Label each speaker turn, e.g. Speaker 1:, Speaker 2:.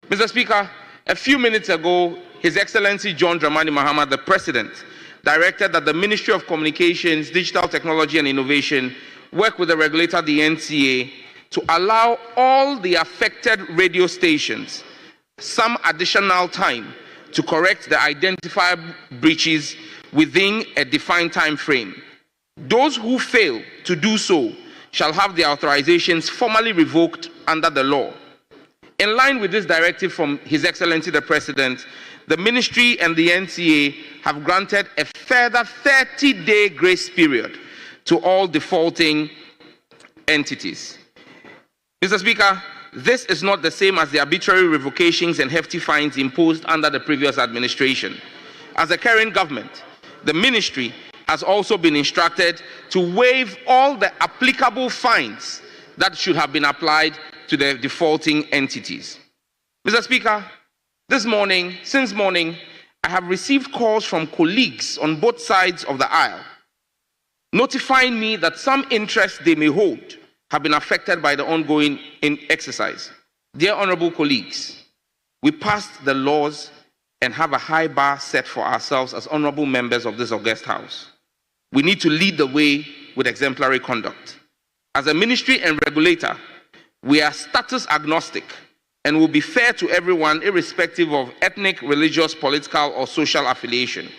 Speaker 1: Mr. Speaker, a few minutes ago, His Excellency John Dramani Mahama, the President, directed that the Ministry of Communications, Digital Technology and Innovation work with the regulator, the NCA, to allow all the affected radio stations some additional time to correct the identified breaches within a defined time frame. Those who fail to do so shall have their authorizations formally revoked under the law. In line with this directive from His Excellency the President, the Ministry and the NCA have granted a further 30-day grace period to all defaulting entities. Mr. Speaker, this is not the same as the arbitrary revocations and hefty fines imposed under the previous administration. As the current government, the Ministry has also been instructed to waive all the applicable fines that should have been applied to the defaulting entities. Mr. Speaker, since morning, I have received calls from colleagues on both sides of the aisle, notifying me that some interests they may hold have been affected by the ongoing exercise. Dear honorable colleagues, we passed the laws and have a high bar set for ourselves as honorable members of this august house. We need to lead the way with exemplary conduct. As a ministry and regulator, we are status agnostic and will be fair to everyone irrespective of ethnic, religious, political, or social affiliation.